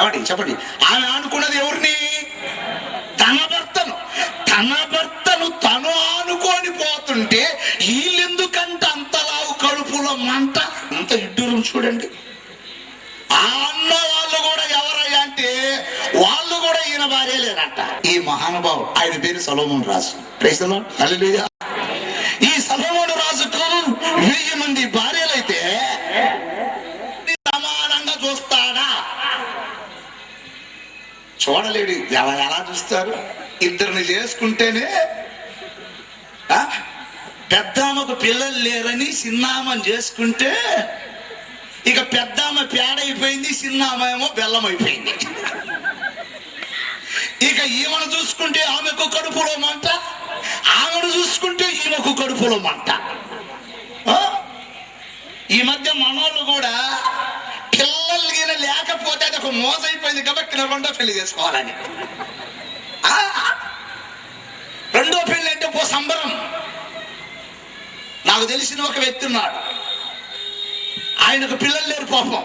ఏమండి చెప్పండి, ఆమె అనుకున్నది ఎవరిని? తన భర్తను. తన భర్తను తను ఆనుకొని పోతుంటే వీళ్ళెందుకంట అంతలావు కడుపులో మంట, అంత ఇడ్డూరం చూడండి. ఆ అన్న వాళ్ళు కూడా ఎవరయ్యా అంటే వాళ్ళు కూడా ఈయన భార్య లేరంట. ఈ మహానుభావుడు, ఆయన పేరు సొలొమోను రాజు. ప్రైజ్ ది లార్డ్, హల్లెలూయా. ఈ సొలొమోను రాజుకు 1000 మంది భార్యలైతే సమానంగా చూస్తాడా? చూడలేడు. ఎలా చూస్తారు? ఇద్దరిని చేసుకుంటేనే పెద్దామకు పిల్లలు లేరని చిన్నామని చేసుకుంటే ఇక పెద్దామ పేడైపోయింది, చిన్నామేమో బెల్లం అయిపోయింది. ఇక ఈమెను చూసుకుంటే ఆమెకు కడుపులో మంట, ఆమెను చూసుకుంటే ఈమెకు కడుపులో మంట. ఈ మధ్య మనోళ్ళు కూడా పిల్లలు లేకపోతే అది ఒక మోసైపోయింది కాబట్టి రెండో పెళ్లి చేసుకోవాలని. రెండో పెళ్లి అంటే పో సంబరం. నాకు తెలిసిన ఒక వ్యక్తి ఉన్నాడు, ఆయనకు పిల్లలు లేరు పాపం.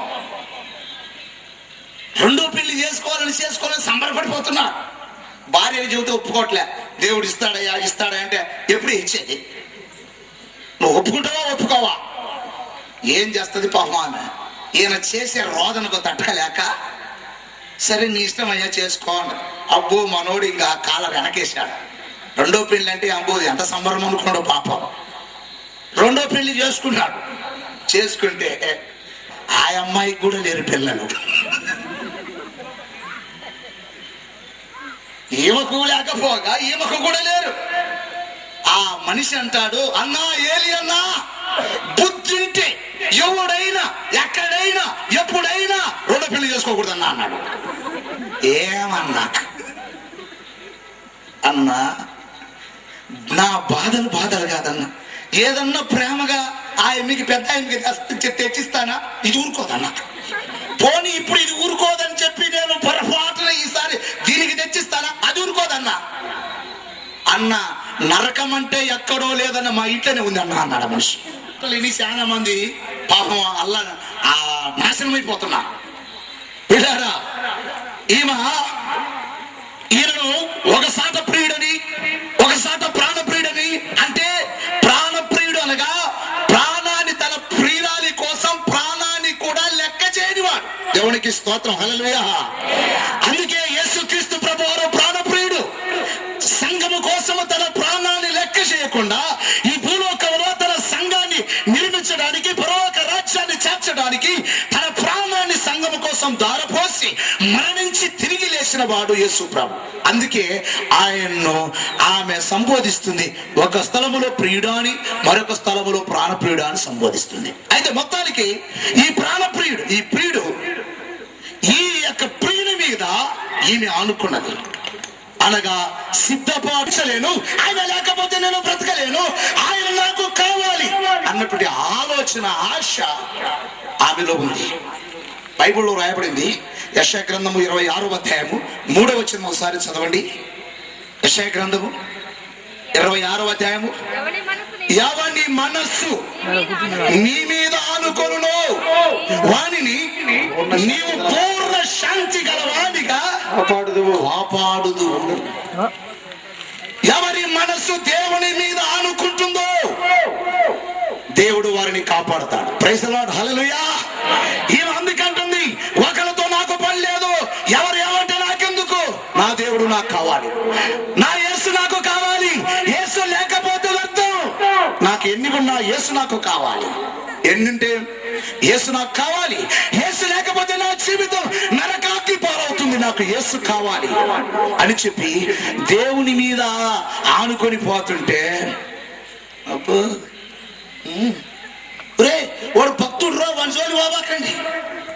రెండో పెళ్లి చేసుకోవాలని సంబరపడిపోతున్నాడు. భార్యని చెబితే ఒప్పుకోవట్లే. దేవుడు ఇస్తాడయ్యా ఇస్తాడా అంటే ఎప్పుడు ఇచ్చేది? నువ్వు ఒప్పుకుంటావా ఒప్పుకోవా? ఏం చేస్తుంది పాపం ఆమె? ఈయన చేసే రోదనకు తట్టకలేక సరే నీ ఇష్టం అయ్యా చేసుకో. అబ్బో మనోడు ఇంకా కాళ్ళ వెనకేశాడు. రెండో పెళ్లి అంటే అబ్బో ఎంత సంబరం అనుకున్నాడు పాపం. రెండో పెళ్లి చేసుకున్నాడు. చేసుకుంటే ఆ అమ్మాయికి కూడా లేరు పిల్లలు. ఈమెకు లేకపోగా ఈమెకు కూడా లేరు. ఆ మనిషి అంటాడు, అన్నా ఏలి అన్నా, బుద్ధింటే ఎవడైనా ఎక్కడైనా ఎప్పుడైనా రెండో పెళ్లి చేసుకోకూడదన్నా అన్నాడు. ఏమన్నా అన్నా, నా బాధలు కాదన్నా, ఏదన్నా ప్రేమగా ఆయనకి పెద్ద ఆయనకి తెచ్చిస్తానా? ఇది ఊరుకోదన్నా. పోనీ ఇప్పుడు ఇది ఊరుకోదని చెప్పి నేను పొరపాటున ఈసారి దీనికి తెచ్చిస్తానా? అది ఊరుకోదన్నా. అన్న నరకం అంటే ఎక్కడో లేదన్న మా ఇంట్లోనే ఉంది అన్న అన్నాడు మనిషి. ఇని చాలా మంది పాపం అల్లా నాశనం అయిపోతున్నా. విడారా ఈయనను ఒకసాట ప్రియుడని ఒకసాట ప్రాణప్రియుడని అంటే, ప్రాణప్రియుడు అనగా ప్రాణాన్ని తన ప్రియురాలి కోసం ప్రాణాన్ని కూడా లెక్క చేయనివాడు. దేవునికి స్తోత్రం, హల్లెలూయా. అందుకే యేసుక్రీస్తు ప్రభువారు ప్రాణప్రియుడు. సంఘము కోసము తన ప్రాణాన్ని లెక్క చేయకుండా ఈ భూలోకంలో తన సంఘాన్ని నిర్మించడానికి, పరలోక రాజ్యాన్ని చేర్చడానికి తన ప్రాణాన్ని సంఘము కోసం దారపోసి మరణించి తిరిగి లేచిన వాడు యేసు ప్రభు. అందుకే ఆయన్ను ఆమె సంబోధిస్తుంది. ఒక స్థలములో ప్రియుడా అని, మరొక స్థలములో ప్రాణప్రియుడా అని సంబోధిస్తుంది. అయితే మొత్తానికి ఈ ప్రాణప్రియుడు, ఈ ప్రియుడు, ఈ యొక్క ప్రియుని మీద ఈమె ఆనుకున్నది. అనగా సిద్ధపరచలేను, ఆయన లేకపోతే నేను బ్రతకలేను, ఆయన నాకు కావాలి అన్నటువంటి ఆలోచన, ఆశ ఆమెలో ఉంది. బైబిల్లో రాయబడింది. యెషయా గ్రంథము 26వ అధ్యాయము 3వ వచనం ఒకసారి చదవండి. యెషయా గ్రంథము 26వ అధ్యాయము, ఎవని మనస్సు నీ మీద ఆనుకొనునో వానిని నీవు పూర్ణ శాంతి గలవానిగా కాపాడుదు. ఎవరి మనస్సు దేవుని మీద ఆనుకుంటుందో దేవుడు వారిని కాపాడుతాడు. ప్రైజ్ ది లార్డ్, హల్లెలూయా. ఈమె అందుకంటుంది, ఒకరితో నాకు పని లేదు, ఎవరు ఏమంటే నాకెందుకు, నా దేవుడు నాకు కావాలి, నా యేసు నాకు కావాలి. యేసు లేకపోతే వ్యర్థం. నాకు ఎన్ని ఉన్నా యేసు నాకు కావాలి. ఎన్నుంటే యేసు నాకు కావాలి. యేసు లేకపోతే నా జీవితం నరకాకి పాలవుతుంది. నాకు యేసు కావాలి అని చెప్పి దేవుని మీద ఆనుకొని పోతుంటే, అబ్బో రే వాడు భక్తుడు రో, వాడి జోలి పోబాకండి,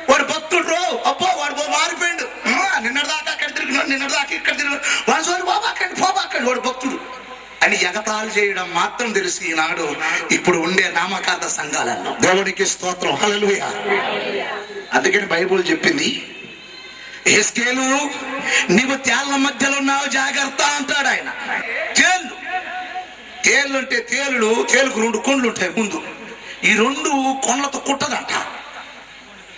వాడు భక్తుడు రో, అబ్బో వాడు మారిపోయిండు, నిన్నటిదాకా అక్కడ తిరిగినాడు, నిన్నటిదాకా ఇక్కడ తిరిగినాడు, వాడి జోలి పోబాకండి, వాడు భక్తుడు అని ఎగతాళి చేయడం మాత్రం తెలిసి ఈనాడు ఇప్పుడు ఉండే నామకార్థ సంఘాలలో. దేవునికి స్తోత్రం, హల్లెలూయా. అందుకని బైబిల్ చెప్పింది, యెహెజ్కేలు నీవు తేళ్ల మధ్యలో ఉన్నావు జాగ్రత్త అంటాడు ఆయన. తేళ్ళు అంటే తేలుకు 2 కొండ్లు ఉంటాయి ముందు. ఈ 2 కొండలతో కుట్టదంట,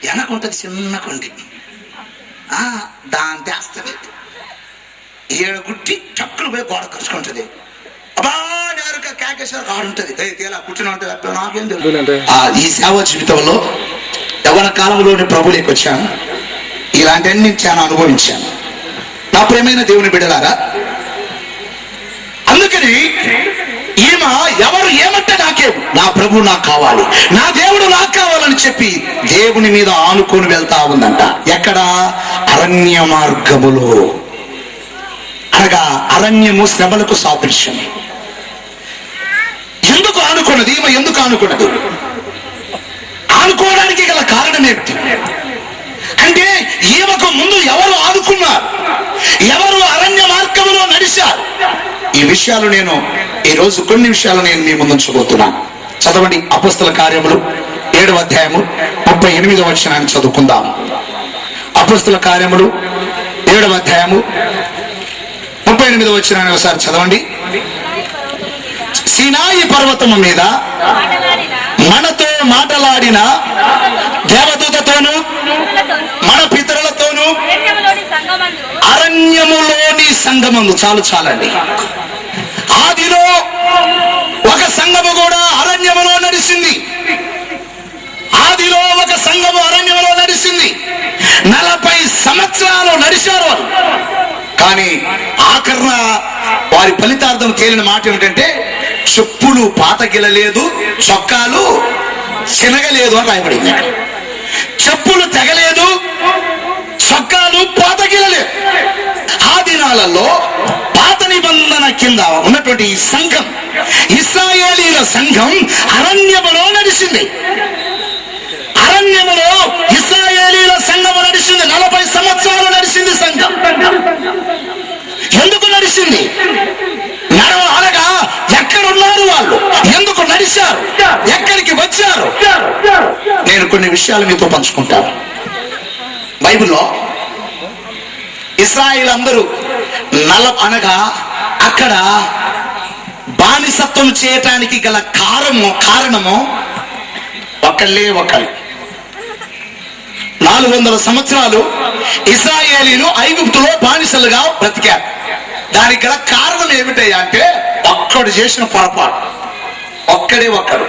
వెనకుంటది చిన్న కొండి. దాని తెస్తుంది, ఏడు గుట్టి చక్కులు పోయి గోడ కరుచుకుంటుంది. అబ్బా నేరుగా కేకేశ్వర ఆడుంటది, తేలా కూర్చుని ఉంటుంది. నాకేం తెలుసు. ఈ సేవా జీవితంలో యవ్వన కాలంలోని ప్రభువులోకి వచ్చాను. ఇలాంటివన్నీ చాలా అనుభవించాను నా ప్రియమైన దేవుని బిడ్డలారా. అందుకని ఈమె ఎవరు ఏమంటే నాకేం, నా ప్రభు నాకు కావాలి, నా దేవుడు నాకు కావాలని చెప్పి దేవుని మీద ఆనుకొని వెళ్తా ఉందంట. ఎక్కడ? అరణ్య మార్గములో. అనగా అరణ్యము శ్రమలకు సాదృశ్యం. ఎందుకు ఆనుకున్నది ఈమె? ఎందుకు ఆనుకున్నది? ఆనుకోవడానికి గల కారణం ఏమిటి అంటే, ఈమెకు ముందు ఎవరు ఆదుకున్నారు, ఎవరు అరణ్య మార్గంలో నడిచారు. ఈ విషయాలు నేను ఈరోజు కొన్ని విషయాలు నేను మీ ముందుంచబోతున్నాను. చదవండి అపొస్తల కార్యములు 7వ అధ్యాయము 38వ వచనాన్ని చదువుకుందాం. అపొస్తల కార్యములు 7వ అధ్యాయము 38వ వచనాన్ని ఒకసారి చదవండి. సీనాయి పర్వతము మీద మనతో మాటలాడిన దేవదూతతోను మన పితరులతోను అరణ్యములోని సంగమందు. చాలండి. ఆదిలో ఒక సంఘము కూడా అరణ్యములో నడిచింది. ఆదిలో ఒక సంఘము అరణ్యములో నడిచింది. 40 సంవత్సరాలు నడిచారు వారు. కానీ ఆఖరణ వారి ఫలితార్థం తేలిన మాట ఏమిటంటే, చెప్పులు పాతగిలలేదు, చొక్కాలు చినగలేదు అని రాయబడింది. చెప్పులు తెగలేదు, చొక్కాలు పాతగిలలేదు. ఆ దినాలలో పాత నిబంధన కింద ఉన్నటువంటి ఈ సంఘం, ఇశ్రాయేలీల సంఘం అరణ్యములో నడిచింది. అరణ్యములో ఇశ్రాయేలీల సంఘము నడిచింది. 40 సంవత్సరాలు నడిచింది సంఘం. ఎందుకు నడిచింది? అనగా ఎక్కడున్నారు వాళ్ళు, ఎందుకు నడిచారు, ఎక్కడికి వచ్చారు? నేను కొన్ని విషయాలు మీతో పంచుకుంటాను. బైబిల్లో ఇశ్రాయేలు అందరూ అనగా అక్కడ బానిసత్వం చేయటానికి గల కారణము ఒకళ్ళే ఒకళ్ళు. 400 సంవత్సరాలు ఇశ్రాయేలీలు ఐగుప్తులో బానిసలుగా బ్రతికారు. దానికి గల కారణం ఏమిటయ్యా అంటే, ఒక్కడు చేసిన పొరపాటు. ఒక్కడు.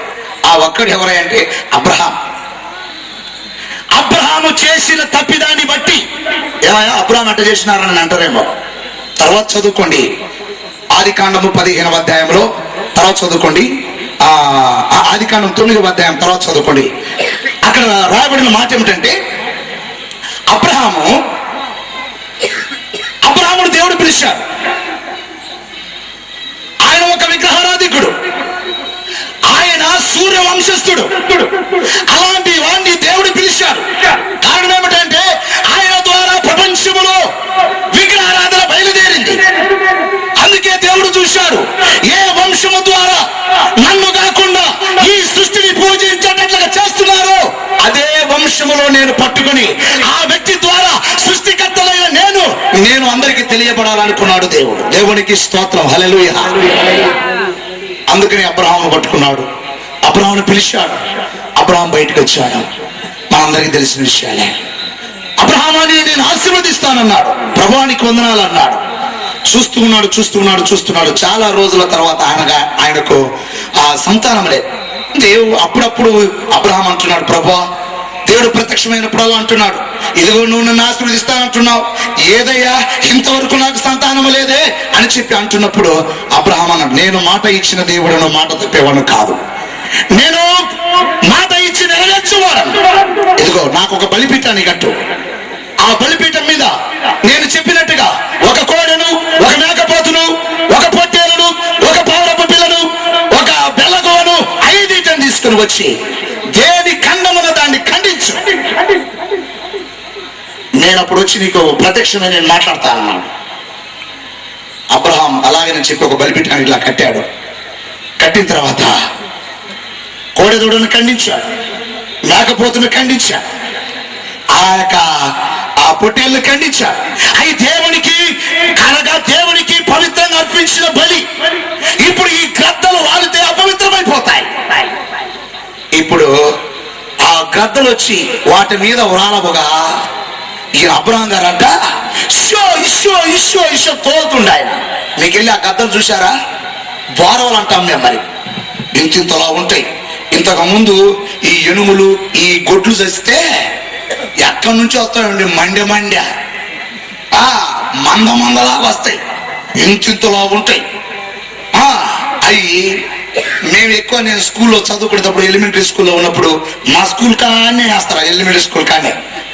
ఆ ఒక్కడు ఎవరంటే అబ్రహాం. అబ్రహాము చేసిన తప్పిదాన్ని బట్టి ఏమయ్యా అబ్రహాం అట్ట చేసినారని అంటారేమో. తర్వాత చదువుకోండి ఆదికాండము 15వ అధ్యాయంలో. తర్వాత చదువుకోండి ఆదికాండం 9వ అధ్యాయం. తర్వాత చదువుకోండి. అక్కడ రాయబడిన మాట ఏమిటంటే, అబ్రహామును దేవుడు పిలిచాడు. ఆయన ఒక విగ్రహారాధికుడు, ఆయన సూర్య వంశస్థుడు. అలాంటి వాడిని దేవుడు పిలిచాడు. కారణం ఏమిటంటే, ఆయన ద్వారా ప్రపంచములో విగ్రహారాధన బయలుదేరింది. అందుకే దేవుడు చూశాడు, ఏ వంశము ద్వారా నన్ను కాకుండా ఈ సృష్టిని పూజించేటట్లుగా చేస్తున్నారో అదే వంశములో నేను పట్టుకుని ఆ వ్యక్తి ద్వారా సృష్టికర్తలైన నేను అందరికి తెలియబడాలనుకున్నాడు దేవుడు. దేవునికి స్తోత్రం, హల్లెలూయా. అందుకని అబ్రహామును పట్టుకున్నాడు, అబ్రహామును పిలిచాడు. అబ్రహాం బయటకు వచ్చాడు. మనందరికీ తెలిసిన విషయాలే. అబ్రహాముని నేను ఆశీర్వదిస్తానన్నాడు. ప్రభువానికి వందనాలు అన్నాడు. చూస్తున్నాడు. చాలా రోజుల తర్వాత ఆయనకు ఆ సంతానం లేదు. దేవుడు అప్పుడప్పుడు అబ్రహాం అంటున్నాడు, ప్రభువా, దేవుడు ప్రత్యక్షమైనప్పుడు అలా అంటున్నాడు, ఇదిగో నువ్వు నన్ను ఆశీర్వదిస్తానంటున్నావు, ఏదయ్యా ఇంతవరకు నాకు సంతానం లేదే అని చెప్పి అంటున్నప్పుడు అబ్రహాం అన్నాడు, నేను మాట ఇచ్చిన దేవుడు మాట తప్పేవాడు కాదు, నేను మాట ఇచ్చి నెరవేర్చువాడు. ఇదిగో నాకు ఒక బలిపీఠాన్ని కట్టు. ఆ బలిపీఠం మీద నేను చెప్పినట్టుగా ఒక కోడెను, ఒక మేకపోతును, ఒక పొట్టేలును, ఒక పౌరపు పిల్లను, ఒక బెల్లగోను 5 తీసుకుని వచ్చి దేని ఖండమున దాన్ని ఖండించు, నేను అప్పుడు వచ్చి నీకు ప్రత్యక్షమే నేను మాట్లాడతానన్నాడు. అబ్రహాం అలాగని చెప్పి ఒక బలిపీఠాన్ని ఇలా కట్టాడు. కట్టిన తర్వాత కోడెదూడను ఖండించాడు, మేకపోతును ఖండించాడు, ఆ పొట్టేళ్లను ఖండించాడు. అవి దేవునికి పవిత్రంగా అర్పించిన బలి ఇప్పుడు ఈ గ్రద్దలు వాలితే అపవిత్రమైపోతాయి. ఇప్పుడు ఆ గ్రద్దలు వచ్చి వాటి మీద వ్రాలబోగా ఈయన అబ్రహాం గారు అంట ఇషో తోలుతుండే ఆయన. మీకు వెళ్ళి ఆ గద్దలు చూసారా? బోరవలు అంటాం మేము. మరి ఇంతలా ఉంటాయి. ఇంతకు ముందు ఈ ఎనుములు ఈ గొడ్లు చస్తే ఎక్కడి నుంచి వస్తాయండి? మండ్య మందలాగా వస్తాయి, ఇంతలా ఉంటాయి. అవి మేము ఎక్కువ, నేను స్కూల్లో చదువుకునేటప్పుడు ఎలిమెంటరీ స్కూల్లో ఉన్నప్పుడు మా స్కూల్ కానీ వేస్తారు, ఎలిమెంటరీ స్కూల్ కానీ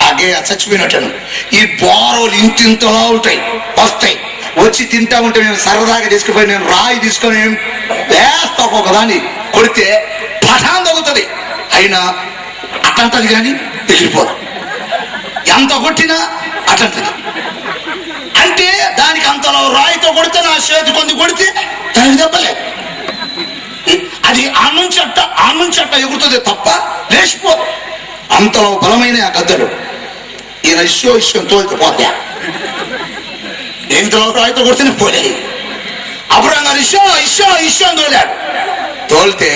అగే చచ్చిపోయినట్టు. ఈ బోరలు ఇంతలా ఉంటాయి, వస్తాయి. వచ్చి తింటా ఉంటే మేము సరదాగా తీసుకుపోయి నేను రాయి తీసుకొని వేస్తా, ఒకదాన్ని కొడితే పఠాన్ తగ్గుతుంది. అయినా అటంటది కానీ ఎగిరిపోదు, ఎంత కొట్టినా అటంటది. అంటే దానికి అంతలో రాయితో కొడితే నా చేతి కొంది కొడితే దానికి దెబ్బలేదు. అది ఆ నుంచి అట్ట ఎగురుతుంది తప్ప లేచిపోదు. అంతలో బలమైన ఆ గద్దలు. ఈయన ఇష్టం తోలితే పోతా, ఇంతలో రాయితో కొడితేనే పోలే. అబ్రహాం గారు ఇష్టం తోలాడు. తోలితే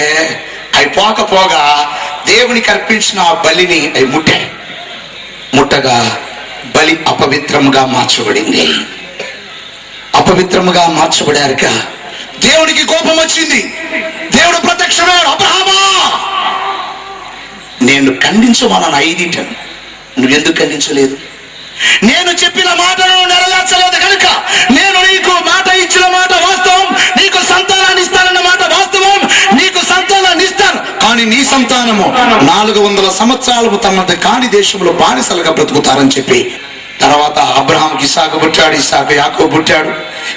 అవి పోగా దేవునికి అర్పించిన ఆ బలిని అవి ముట్టగా బలి అపవిత్రంగా మార్చబడింది. అపవిత్రముగా మార్చబడారుక దేవునికి కోపం వచ్చింది. దేవుడు ప్రత్యక్షమయ్యాడు. అబ్రహామా, నేను ఖండించమన్నాను 5 నువ్వెందుకు ఖండించలేదు? నేను చెప్పిన మాటను నెరవేర్చలేదు కనుక నేను నీకు మాట ఇచ్చిన మాట వాస్తవం, నీకు సంతానాన్ని ఇస్తానన్న మాట వాస్తవం, నీకు సంతానాన్ని ఇస్తాను. కానీ నీ సంతానము 400 సంవత్సరాలు తమ కాని దేశంలో బానిసలుగా బ్రతుకుతారని చెప్పి, తర్వాత అబ్రహాంకి ఇస్సాకు పుట్టాడు, ఇస్సాకు యాకోబు పుట్టాడు.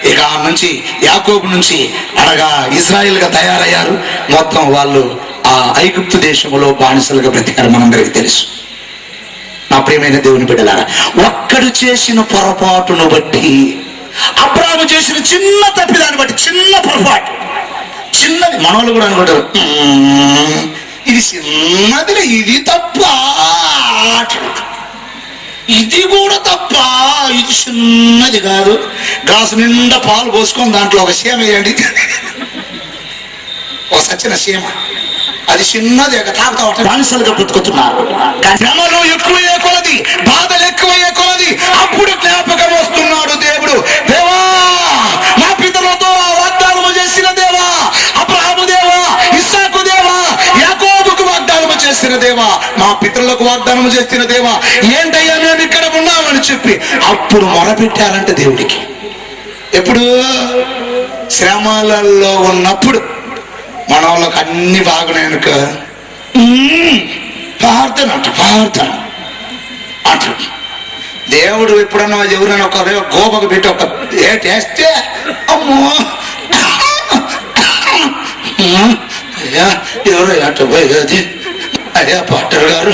ఇక ఆ నుంచి యాకోబు నుంచి అనగా ఇజ్రాయిల్గా తయారయ్యారు. మొత్తం వాళ్ళు ఆ ఐగుప్తు దేశంలో బానిసలుగా బ్రతికారు. మనందరికీ తెలుసు. నా ప్రియమైన దేవుని బిడ్డలారా, ఒక్కడు చేసిన పొరపాటును బట్టి, అబ్రహాము చేసిన చిన్న తప్పిదాన్ని బట్టి, చిన్న పొరపాటు, చిన్నది, మనోళ్ళు కూడా అనుకుంటారు ఇది చిన్నది, ఇది తప్ప, ఇది కూడా తప్ప, ఇది చిన్నది కాదు. గ్లాసు నిండా పాలు పోసుకొని దాంట్లో ఒక సీమ వేయండి, ఒక సచిన సీమ, అది చిన్నది. తాగుతా బానిసలుగా బ్రతుకుతున్నారు. శ్రమలు ఎక్కువయ్యే కొలది, బాధలు ఎక్కువయ్యే కొలది అప్పుడు జ్ఞాపకం వస్తున్నాడు దేవుడు. దేవా, మా పితరులతో వాగ్దానము చేసిన దేవా, అబ్రహాము దేవా, ఇస్సాకు దేవా, యాకోబుకు వాగ్దానము చేసిన దేవా, మా పితరులకు వాగ్దానము చేసిన దేవా, ఏంటయ్యా మేము ఇక్కడ ఉన్నామని చెప్పి అప్పుడు మొరపెట్టారంటే దేవుడికి. ఎప్పుడు? శ్రమలలో ఉన్నప్పుడు. మన వాళ్ళకి అన్ని బాగున్నాయనుక ప్రార్థన అంటారు. దేవుడు ఎప్పుడన్నా ఎవరైనా ఒక గోపకు పెట్టి ఒక ఏటేస్తే అమ్మో అయ్యా ఎవరో అటు పోయేది, అయ్యా పాటర్ గారు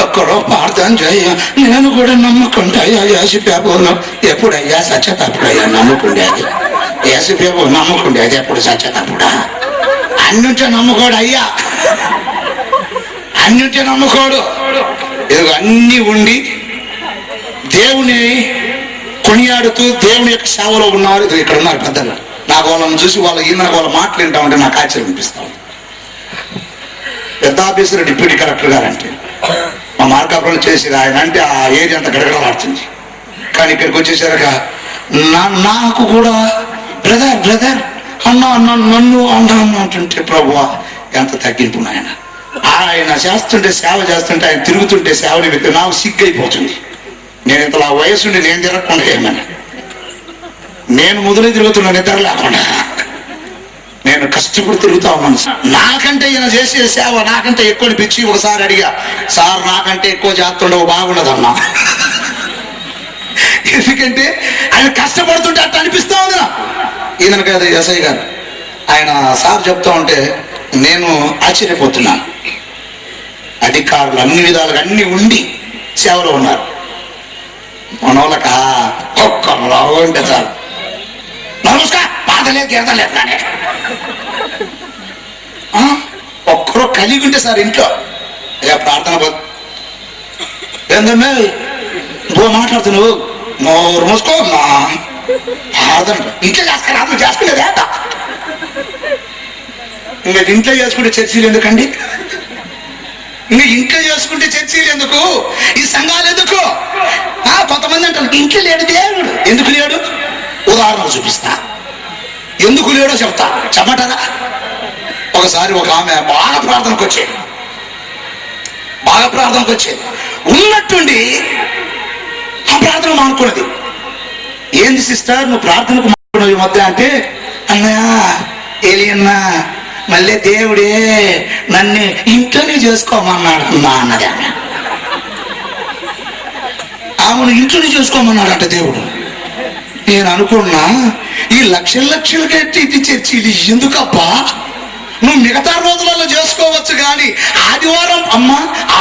ఒక్కడో ప్రార్థన చేయ, నేను కూడా నమ్ముకుంటా. అయ్యా యేసుప్రభువును ఎప్పుడయ్యా సత్యతప్పుడయ్యా నమ్ముకుండేది, యేసుప్రభువు నమ్ముకుండేది ఎప్పుడు సత్యతప్పుడా? అన్నింటే నమ్ముకోడు అయ్యా, అన్నింటే నమ్ముకోడు. అన్ని ఉండి దేవుని కొనియాడుతూ దేవుని యొక్క సేవలో ఉన్నారు. ఇక్కడ ఉన్నారు పెద్దలు. నాకు వాళ్ళని చూసి వాళ్ళ మాటలు వింటా ఉంటే నాకు ఆశ్చర్యం అనిపిస్తాను. పెద్ద ఆఫీసర్ డిప్యూటీ కలెక్టర్ గారు అంటే మా మార్కాపురం చేసి ఆయన అంటే ఆ ఏరియా అంతా గడగడలాడుతుంది. కానీ ఇక్కడికి వచ్చేసరిక నాకు కూడా బ్రదర్ అన్నా నన్ను అంటుంటే ప్రభువా ఎంత తగ్గింపు నాయన. ఆయన చేస్తుంటే సేవ చేస్తుంటే, ఆయన తిరుగుతుంటే సేవని వ్యక్తి నాకు సిగ్గైపోతుంది. నేను ఇంతలా వయసుండి నేను తిరగకుండా ఏమని, నేను మొదలు తిరుగుతున్నా నిద్ర లేకుండా, నేను కష్టపడి తిరుగుతా ఉన్నాను. నాకంటే ఈయన చేసే సేవ నాకంటే ఎక్కువ పిచ్చి. ఒకసారి అడిగా, సార్ నాకంటే ఎక్కువ చేస్తుండవు బాగుండదన్నా. ఎందుకంటే ఆయన కష్టపడుతుంటే అట్లా అనిపిస్తా ఉంది. ఈయన కాదు ఎస్ఐ గారు, ఆయన సార్ చెప్తా ఉంటే నేను ఆశ్చర్యపోతున్నాను. అధికారులు అన్ని విధాలుగా అన్ని ఉండి సేవలో ఉన్నారు. మన వాళ్ళక ఒక్కరు అంటే చాలు, నమస్కారం బాధలేదు గీతలేదు. కానీ ఒక్కరో కలిగి ఉంటే సార్ ఇంట్లో ప్రార్థన ఏందన్నా మాట్లాడుతున్నావు, నోరు మూసుకో ప్రార్థన ఇంట్లో చేసుకుని ఆత్మ చేసుకునేదా? ఇంకా ఇంట్లో చేసుకుంటే చర్చలు ఎందుకండి? ఇంకా ఇంట్లో చేసుకుంటే చర్చీలు ఎందుకు, ఈ సంఘాలు ఎందుకు? కొంతమంది అంటారు ఇంట్లో లేడు దేవుడు. ఎందుకు లేడు? ఉదాహరణ చూపిస్తా. ఎందుకు లేడో చెప్తా, చెప్పటరా. ఒకసారి ఒక ఆమె బాగా ప్రార్థనకు వచ్చేది, ఉన్నట్టుండి ఆ ప్రార్థన మానుకున్నది. ఏంది సిస్టర్ నువ్వు ప్రార్థనకు మానుకున్నావు ఈ మధ్య అంటే, అన్నయ్య ఏలియన్నా మళ్ళీ దేవుడే నన్ను ఇంట్లోనే చేసుకోమన్నాడు అన్నా అన్నది ఆమె. ఆమెను ఇంట్లోనే చేసుకోమన్నాడంట దేవుడు. నేను అనుకున్నా ఈ లక్షలు కట్టి చర్చీలు ఎందుకబ్బా, నువ్వు మిగతా రోజులలో చేసుకోవచ్చు కానీ ఆదివారం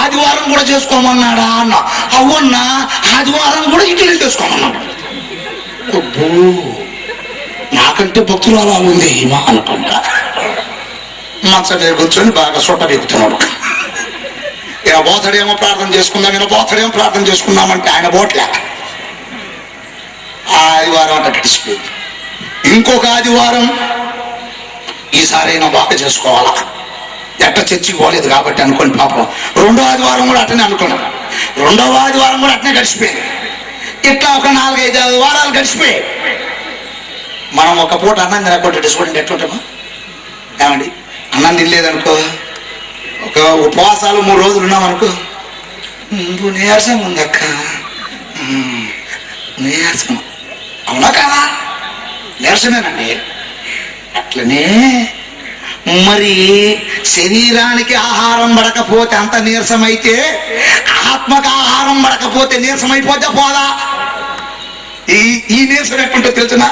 ఆదివారం కూడా చేసుకోమన్నాడా అన్న. అవున్నా ఆదివారం కూడా ఇంట్లో చేసుకోమన్నాడు. అబ్బో నాకంటే భక్తులు అలా ఉంది ఏమో అనుకుంటా. మంచం మీద కూర్చొని బాగా సొట్ట బిగుతున్నాడు. ఈయన బోధడేమో ప్రార్థన చేసుకుందామంటే ఆయన బోట్లే. ఆదివారం అంట గడిచిపోయింది. ఇంకొక ఆదివారం ఈసారైనా బాగా చేసుకోవాలా, ఎట్ట చర్చికి పోలేదు కాబట్టి అనుకోండి పాపం. రెండో ఆదివారం కూడా అట్టనే అనుకున్నాం. రెండవ ఆదివారం కూడా అట్టనే గడిచిపోయింది. ఇట్లా ఒక 4-5 వారాలు గడిచిపోయాయి. మనం ఒక పూట అన్నం తినకుండా చూడండి ఎట్లుంటామో. ఏమండి అన్నం తినలేదనుకో, ఒక ఉపవాసాలు 3 రోజులు ఉన్నామనుకో, నీరసం ఉందక్క, నీరసం. అవునా కాదా? నీరసమేనండి. అట్లనే మరి శరీరానికి ఆహారం పడకపోతే అంత నీరసమైతే ఆత్మకు ఆహారం పడకపోతే నీరసమైపోతే పోదా? ఈ నీరసం ఎట్లుంటే తెలుసునా?